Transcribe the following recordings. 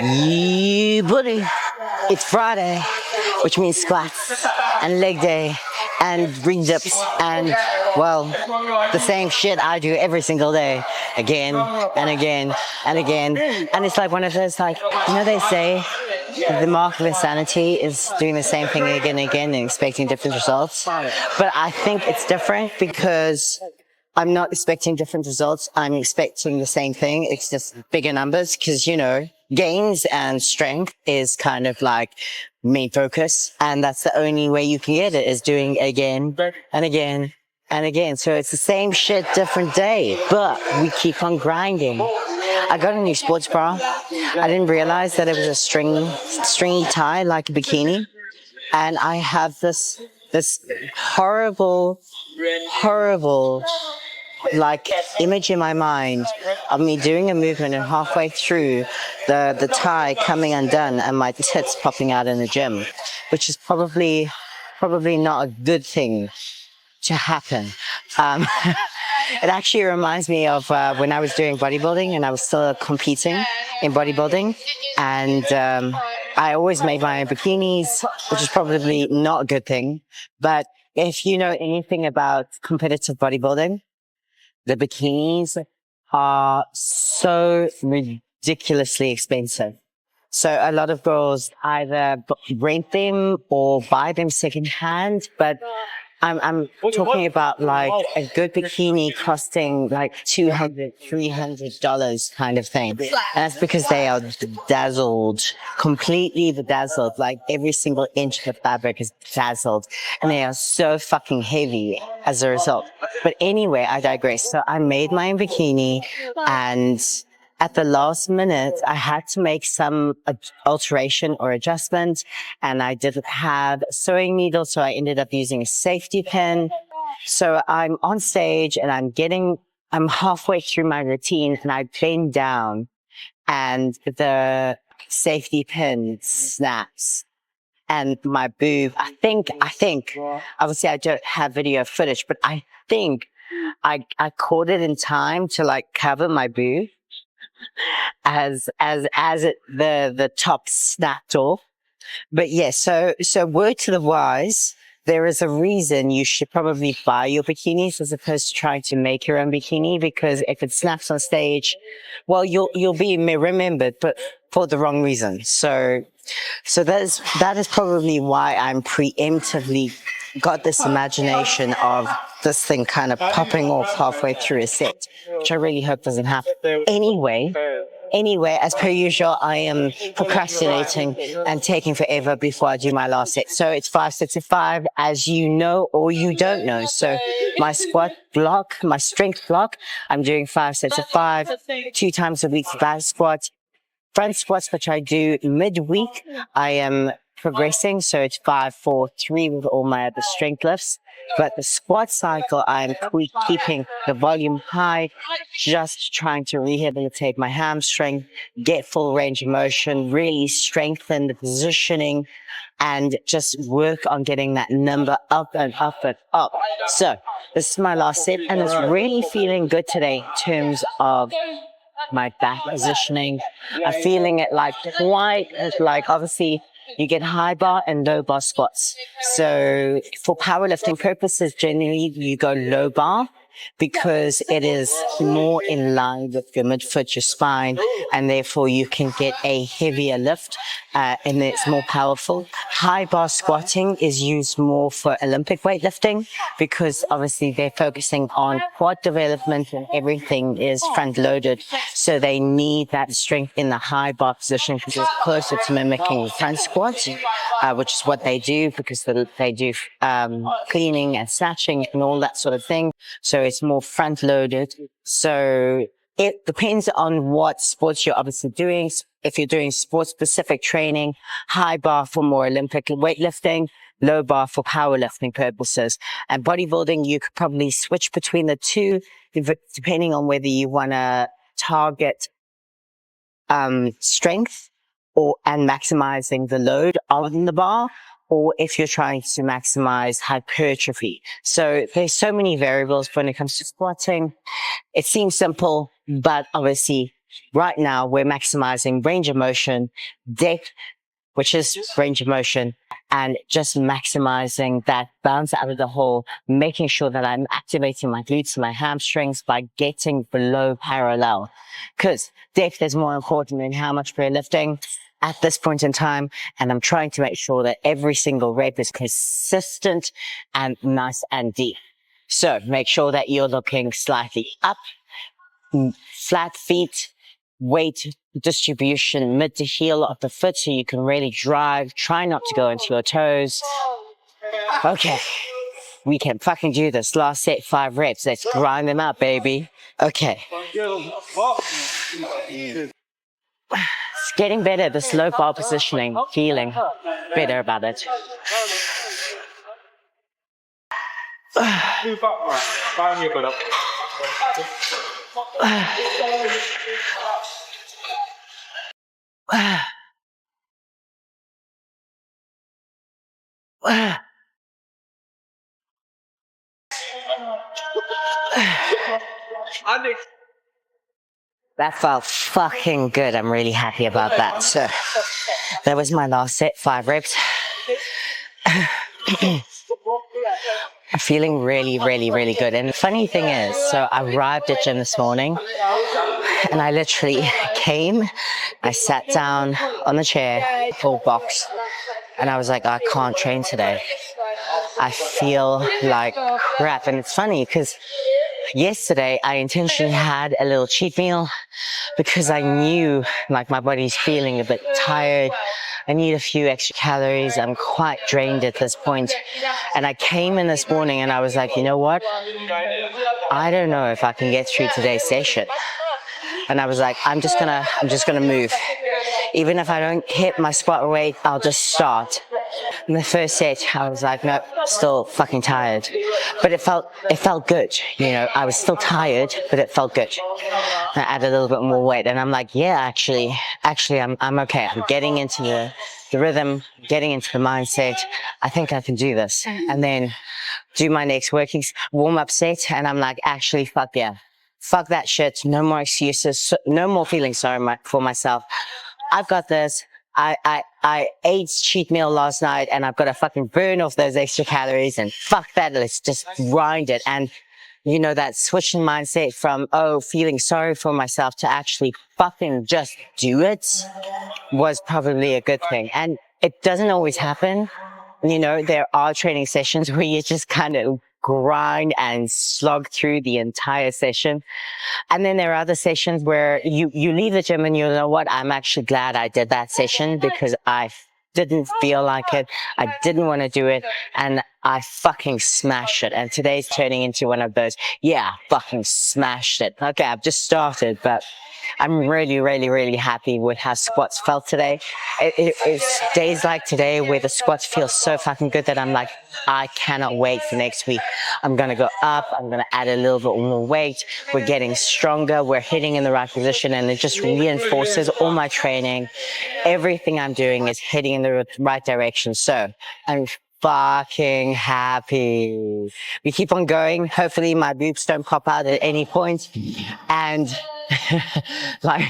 Yeah, buddy. It's Friday, which means squats and leg day and ring dips and, well, the same shit I do every single day, again and again and again. And it's like one of those, like, they say the mark of insanity is doing the same thing again and again and expecting different results. But I think it's different because I'm not expecting different results. I'm expecting the same thing. It's just bigger numbers because, gains and strength is kind of like main focus. And that's the only way you can get it is doing again and again and again. So it's the same shit, different day, but we keep on grinding. I got a new sports bra. I didn't realize that it was a stringy tie, like a bikini. And I have this horrible like image in my mind of me doing a movement and halfway through the tie coming undone and my tits popping out in the gym, which is probably not a good thing to happen. It actually reminds me of when I was doing bodybuilding and I was still competing in bodybuilding, and I always made my own bikinis, which is probably not a good thing. But if you know anything about competitive bodybuilding, the bikinis are so ridiculously expensive. So a lot of girls either rent them or buy them secondhand, but I'm talking about like a good bikini costing like $200, $300 kind of thing. And that's because they are bedazzled, completely bedazzled. Like every single inch of the fabric is bedazzled and they are so fucking heavy as a result. But anyway, I digress. So I made my own bikini, and at the last minute, I had to make some alteration or adjustment, and I didn't have sewing needles, so I ended up using a safety pin. So I'm on stage and I'm halfway through my routine and I bend down and the safety pin snaps and my boob, I think, obviously I don't have video footage, but I think I caught it in time to like cover my boob as the top snapped off. But yeah, so word to the wise, there is a reason you should probably buy your bikinis as opposed to trying to make your own bikini, because if it snaps on stage, well, you'll be remembered, but for the wrong reason. So that is probably why I'm preemptively got this imagination of this thing kind of popping off halfway through a set, which I really hope doesn't happen. Anyway, as per usual, I am procrastinating and taking forever before I do my last set. So it's 5 sets of 5, as you know or you don't know. So my squat block, my strength block, I'm doing 5 sets of 5, 2 times a week for back squats. Front squats, which I do midweek, I am progressing. So it's 5, 4, 3 with all my other strength lifts. But the squat cycle, I'm keeping the volume high, just trying to rehabilitate my hamstring, get full range of motion, really strengthen the positioning, and just work on getting that number up and up and up. So this is my last set, and it's really feeling good today in terms of my back positioning. I'm feeling it like obviously you get high bar and low bar squats. So for powerlifting purposes, generally you go low bar because it is more in line with your midfoot, your spine, and therefore you can get a heavier lift and it's more powerful. High bar squatting is used more for Olympic weightlifting because obviously they're focusing on quad development and everything is front loaded. So they need that strength in the high bar position because it's closer to mimicking front squats, which is what they do because they do cleaning and snatching and all that sort of thing. So it's more front loaded. So it depends on what sports you're obviously doing. If you're doing sports specific training, high bar for more Olympic weightlifting, low bar for powerlifting purposes. And bodybuilding, you could probably switch between the two depending on whether you want to target strength and maximizing the load on the bar, or if you're trying to maximize hypertrophy. So there's so many variables when it comes to squatting. It seems simple, but obviously right now we're maximizing range of motion, depth, which is range of motion, and just maximizing that bounce out of the hole, making sure that I'm activating my glutes and my hamstrings by getting below parallel. Because depth is more important than how much we're lifting at this point in time. And I'm trying to make sure that every single rep is consistent and nice and deep. So make sure that you're looking slightly up, flat feet, weight distribution mid to heel of the foot so you can really drive. Try not to go into your toes. Okay, we can fucking do this. Last set, 5 reps. Let's grind them up, baby. Okay. It's getting better, the slow bar positioning, feeling better about it. That felt fucking good. I'm really happy about that. So that was my last set, 5 reps. I'm feeling really, really, really good. And the funny thing is, so I arrived at gym this morning and I literally came, I sat down on the chair, full box, and I was like, I can't train today. I feel like crap. And it's funny because yesterday I intentionally had a little cheat meal because I knew like my body's feeling a bit tired. I need a few extra calories. I'm quite drained at this point. And I came in this morning and I was like, you know what? I don't know if I can get through today's session. And I was like, I'm just gonna move. Even if I don't hit my squat weight, I'll just start. In the first set, I was like, no, still fucking tired. But it felt good. You know, I was still tired, but it felt good. I added a little bit more weight and I'm like, yeah, actually, I'm okay. I'm getting into the rhythm, getting into the mindset. I think I can do this. And then do my next warm-up set. And I'm like, actually, fuck yeah. Fuck that shit. No more excuses. No more feeling sorry for myself. I've got this. I ate cheat meal last night and I've got to fucking burn off those extra calories and fuck that. Let's just grind it. And you know, that switch in mindset from, oh, feeling sorry for myself to actually fucking just do it was probably a good thing. And it doesn't always happen. You know, there are training sessions where you just kind of grind and slog through the entire session. And then there are other sessions where you leave the gym and you know what, I'm actually glad I did that session because I didn't feel like it. I didn't want to do it and I fucking smashed it. And today's turning into one of those, yeah, fucking smashed it. Okay, I've just started, but I'm really, really, really happy with how squats felt today. It's days like today where the squats feel so fucking good that I'm like, I cannot wait for next week. I'm going to go up. I'm going to add a little bit more weight. We're getting stronger. We're hitting in the right position and it just reinforces all my training. Everything I'm doing is heading in the right direction. So I'm fucking happy. We keep on going. Hopefully my boobs don't pop out at any point. And like,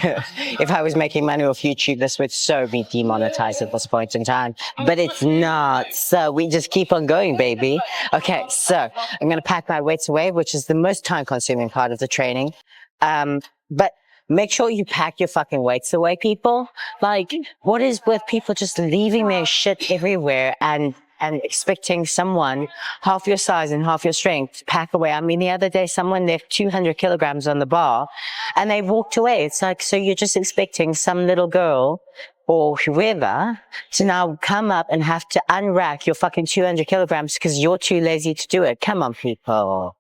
if I was making money off YouTube, this would so be demonetized at this point in time, but it's not. So we just keep on going, baby. Okay, so I'm going to pack my weights away, which is the most time consuming part of the training. But make sure you pack your fucking weights away, people. Like, what is with people just leaving their shit everywhere and expecting someone half your size and half your strength to pack away? I mean, the other day someone left 200 kilograms on the bar and they walked away. It's like, so you're just expecting some little girl or whoever to now come up and have to unrack your fucking 200 kilograms because you're too lazy to do it. Come on, people.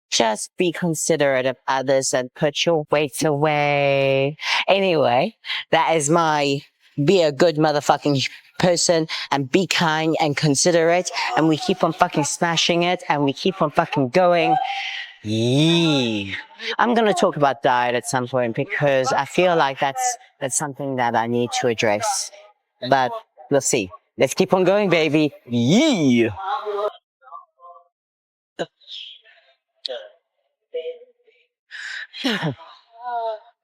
Just be considerate of others and put your weights away. Anyway, that is my be a good motherfucking person and be kind and considerate, and we keep on fucking smashing it and we keep on fucking going. Yeah. I'm going to talk about diet at some point because I feel like that's something that I need to address, but we'll see. Let's keep on going, baby. Yeah.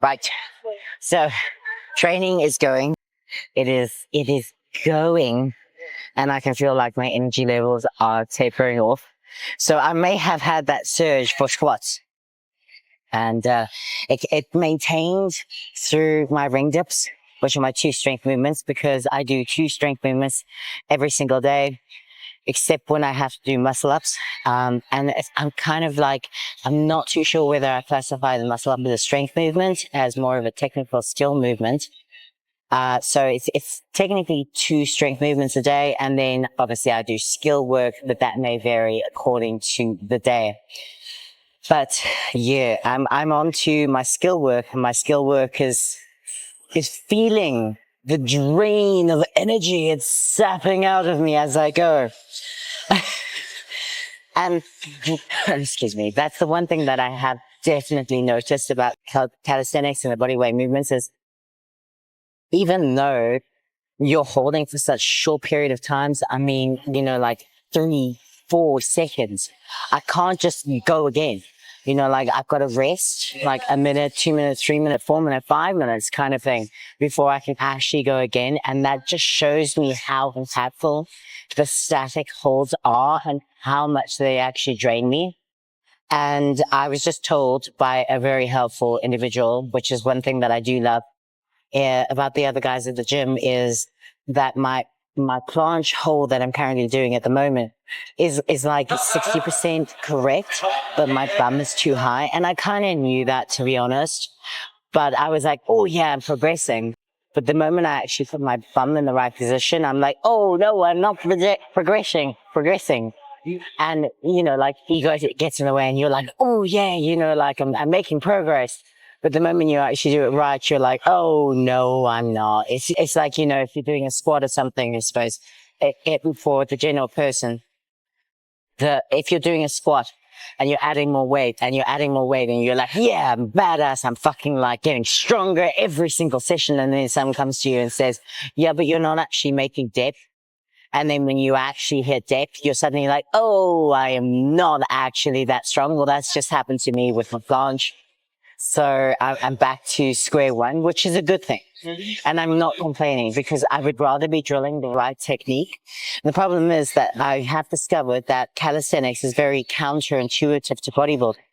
Right. So training is going. It is going, and I can feel like my energy levels are tapering off. So I may have had that surge for squats, and it maintained through my ring dips, which are my 2 strength movements, because I do 2 strength movements every single day, except when I have to do muscle ups. And I'm kind of like, I'm not too sure whether I classify the muscle up as a strength movement, as more of a technical skill movement. So it's technically 2 strength movements a day. And then obviously I do skill work, but that may vary according to the day. But yeah, I'm on to my skill work, and my skill work is feeling the drain of energy it's sapping out of me as I go. And excuse me, that's the one thing that I have definitely noticed about calisthenics and the bodyweight movements is, even though you're holding for such short period of times, I mean, like 3-4 seconds, I can't just go again. Like I've got to rest like a minute, 2 minutes, 3 minutes, 4 minutes, 5 minutes kind of thing before I can actually go again. And that just shows me how impactful the static holds are and how much they actually drain me. And I was just told by a very helpful individual, which is one thing that I do love about the other guys at the gym, is that my planche hold that I'm currently doing at the moment is like 60% correct, but my bum is too high. And I kind of knew that, to be honest, but I was like, oh yeah, I'm progressing. But the moment I actually put my bum in the right position, I'm like, oh no, I'm not progressing. And, like ego gets in the way and you're like, oh yeah, like I'm making progress. But the moment you actually do it right, you're like, oh no, I'm not. It's like, if you're doing a squat or something, I suppose, for the general person, if you're doing a squat and you're adding more weight and you're like, yeah, I'm badass. I'm fucking like getting stronger every single session. And then someone comes to you and says, yeah, but you're not actually making depth. And then when you actually hit depth, you're suddenly like, oh, I am not actually that strong. Well, that's just happened to me with my planche. So I'm back to square one, which is a good thing. And I'm not complaining, because I would rather be drilling the right technique. The problem is that I have discovered that calisthenics is very counterintuitive to bodybuilding.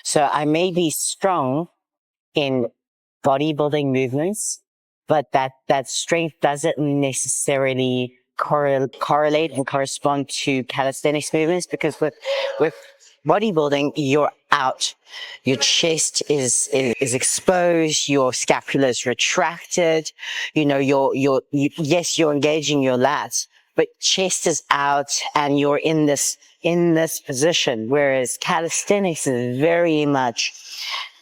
So I may be strong in bodybuilding movements, but that strength doesn't necessarily correlate and correspond to calisthenics movements, because with bodybuilding, you're out. Your chest is exposed. Your scapula is retracted. Yes, you're engaging your lats, but chest is out and you're in this position. Whereas calisthenics is very much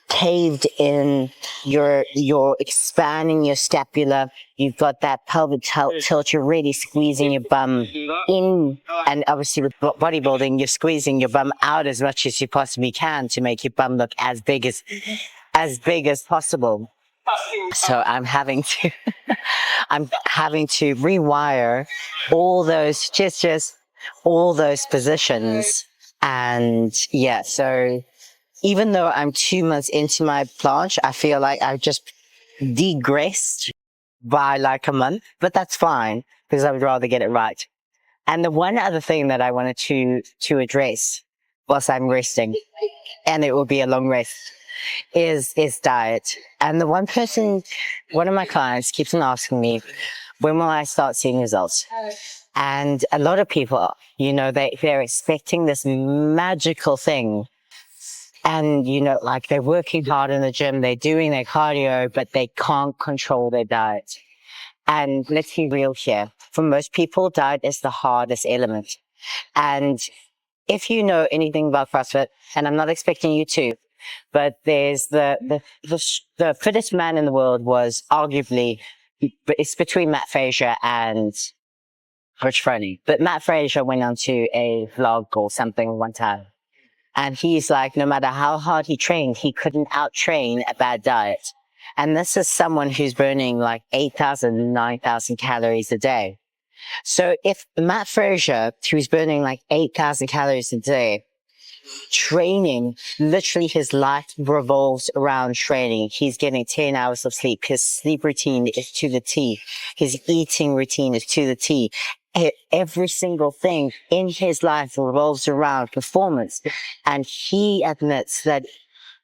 caved in. You're expanding your scapula. You've got that pelvic tilt. You're really squeezing your bum in. And obviously with bodybuilding, you're squeezing your bum out as much as you possibly can to make your bum look as big as possible. So I'm having to rewire all those gestures, all those positions. And yeah, so even though I'm 2 months into my planche, I feel like I've just degressed by like a month, but that's fine, because I would rather get it right. And the one other thing that I wanted to address whilst I'm resting, and it will be a long rest, is diet. And one of my clients keeps on asking me, when will I start seeing results? And a lot of people, they're expecting this magical thing. And, like they're working hard in the gym, they're doing their cardio, but they can't control their diet. And let's be real here. For most people, diet is the hardest element. And if you know anything about CrossFit, and I'm not expecting you to, but there's the fittest man in the world was arguably, it's between Matt Fraser and Rich Froning. But Matt Fraser went on to a vlog or something one time. And he's like, no matter how hard he trained, he couldn't out-train a bad diet. And this is someone who's burning like 8,000, 9,000 calories a day. So if Matt Fraser, who's burning like 8,000 calories a day, training, literally his life revolves around training. He's getting 10 hours of sleep. His sleep routine is to the T. His eating routine is to the T. Every single thing in his life revolves around performance. And he admits that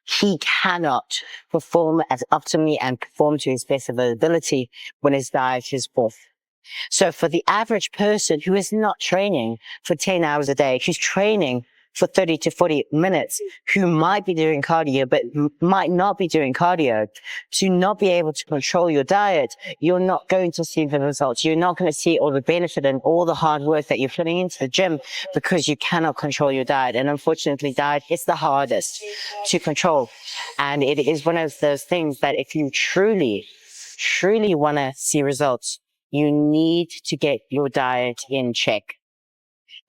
he cannot perform as optimally and perform to his best of his ability when his diet is off. So for the average person who is not training for 10 hours a day, who's training for 30 to 40 minutes, who might be doing cardio, but might not be doing cardio, to not be able to control your diet, you're not going to see the results. You're not going to see all the benefit and all the hard work that you're putting into the gym because you cannot control your diet. And unfortunately, diet is the hardest to control. And it is one of those things that if you truly want to see results, you need to get your diet in check.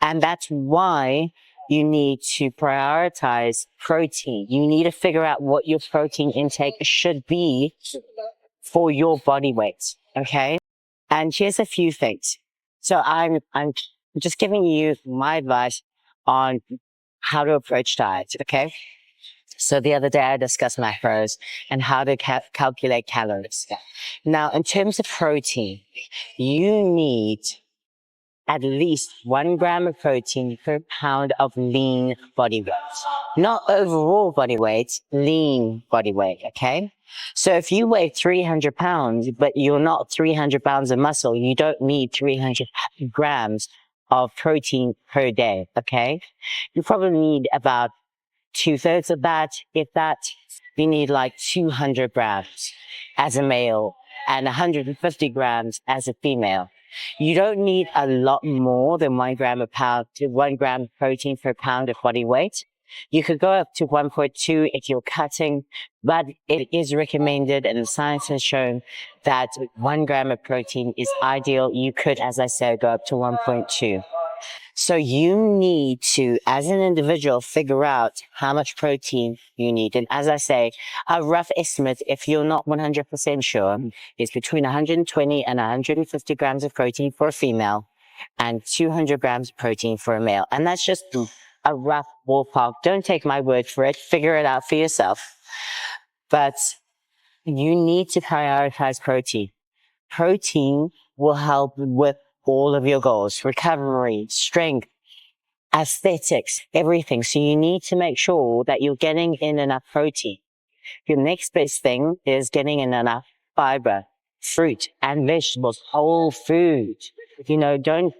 And that's why you need to prioritize protein. You need to figure out what your protein intake should be for your body weight. Okay. And here's a few things. So I'm just giving you my advice on how to approach diet. Okay. So the other day I discussed macros and how to calculate calories. Now, in terms of protein, you need at least 1 gram of protein per pound of lean body weight. Not overall body weight, lean body weight, okay? So if you weigh 300 pounds, but you're not 300 pounds of muscle, you don't need 300 grams of protein per day, okay? You probably need about 2/3 of that. If that, you need like 200 grams as a male and 150 grams as a female. You don't need a lot more than 1 gram of 1 gram of protein per pound of body weight. You could go up to 1.2 if you're cutting, but it is recommended and the science has shown that 1 gram of protein is ideal. You could, as I said, go up to 1.2. So you need to, as an individual, figure out how much protein you need. And as I say, a rough estimate, if you're not 100% sure, is between 120 and 150 grams of protein for a female and 200 grams of protein for a male. And that's just a rough ballpark. Don't take my word for it. Figure it out for yourself. But you need to prioritize protein. Protein will help with all of your goals: recovery, strength, aesthetics, everything. So you need to make sure that you're getting in enough protein. Your next best thing is getting in enough fiber, fruit and vegetables, whole food. You know, don't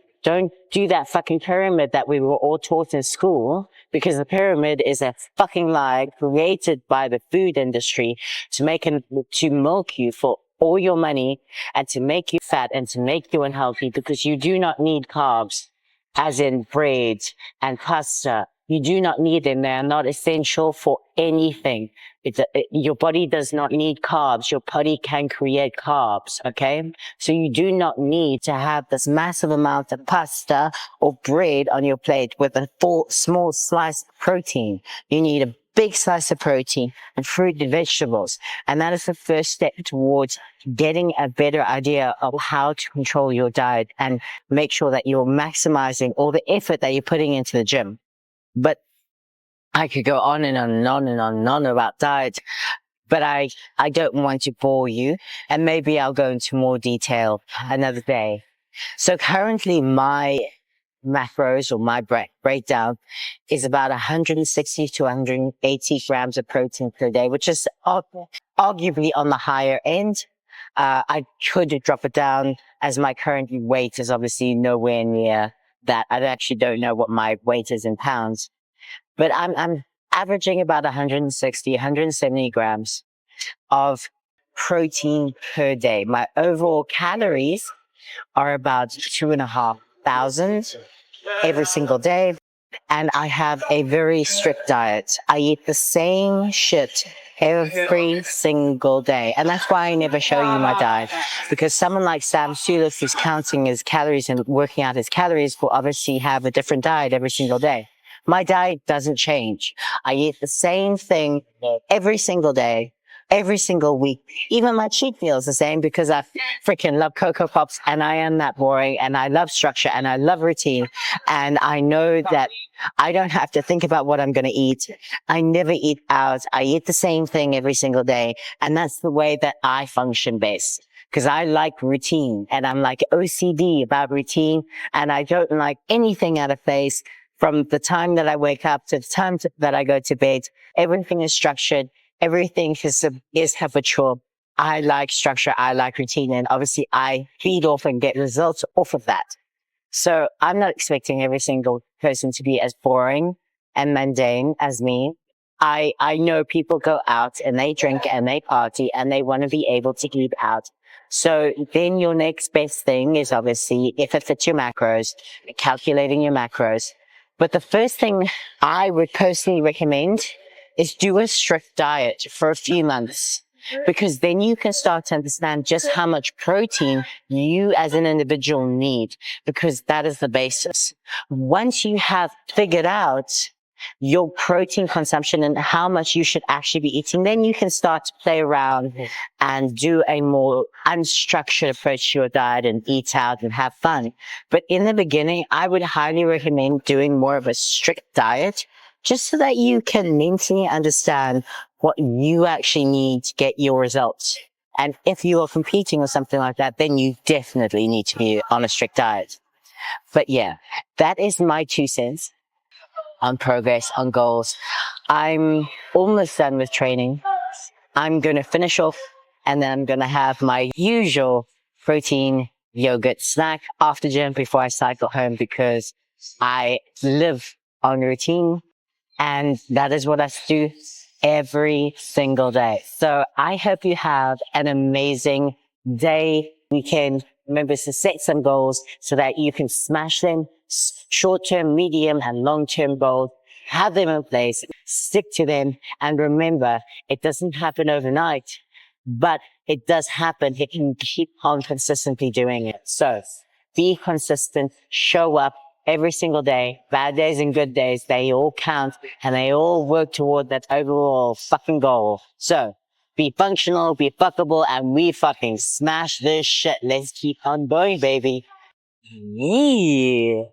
do that fucking pyramid that we were all taught in school, because the pyramid is a fucking lie created by the food industry to milk you for all your money and to make you fat and to make you unhealthy, because you do not need carbs, as in bread and pasta. You do not need them. They are not essential for anything. Your body does not need carbs. Your body can create carbs, okay? So you do not need to have this massive amount of pasta or bread on your plate with a small slice of protein. You need a big slice of protein and fruit and vegetables. And that is the first step towards getting a better idea of how to control your diet and make sure that you're maximizing all the effort that you're putting into the gym. But I could go on and on and on and on and on about diet, but I don't want to bore you, and maybe I'll go into more detail another day. So currently my macros, or my breakdown, is about 160 to 180 grams of protein per day, which is arguably on the higher end. I could drop it down, as my current weight is obviously nowhere near that. I actually don't know what my weight is in pounds, but I'm averaging about 160, 170 grams of protein per day. My overall calories are about 2,500 every single day. And I have a very strict diet. I eat the same shit every single day. And that's why I never show you my diet. Because someone like Sam Sulek, who's counting his calories and working out his calories, will obviously have a different diet every single day. My diet doesn't change. I eat the same thing every single day every single week. Even my cheat meals the same, because I freaking love Cocoa Pops and I am that boring, and I love structure and I love routine. And I know that I don't have to think about what I'm going to eat. I never eat out. I eat the same thing every single day. And that's the way that I function best. Because I like routine, and I'm like OCD about routine, and I don't like anything out of phase. From the time that I wake up to the time that I go to bed, everything is structured. Everything is habitual. I like structure. I like routine. And obviously I feed off and get results off of that. So I'm not expecting every single person to be as boring and mundane as me. I know people go out and they drink and they party and they want to be able to eat out. So then your next best thing is obviously, if it fits your macros, calculating your macros. But the first thing I would personally recommend is do a strict diet for a few months, because then you can start to understand just how much protein you as an individual need, because that is the basis. Once you have figured out your protein consumption and how much you should actually be eating, then you can start to play around and do a more unstructured approach to your diet and eat out and have fun. But in the beginning, I would highly recommend doing more of a strict diet, just so that you can mentally understand what you actually need to get your results. And if you are competing or something like that, then you definitely need to be on a strict diet. But yeah, that is my 2 cents on progress, on goals. I'm almost done with training. I'm going to finish off, and then I'm going to have my usual protein yogurt snack after gym before I cycle home, because I live on routine, and that is what I do every single day. So I hope you have an amazing day, weekend. Remember to set some goals so that you can smash them. Short-term, medium, and long-term goals. Have them in place, stick to them, and remember, it doesn't happen overnight, but it does happen if you keep on consistently doing it. So be consistent, show up every single day. Bad days and good days, they all count, and they all work toward that overall fucking goal. So be functional, be fuckable, and we fucking smash this shit. Let's keep on going, baby. Yeah.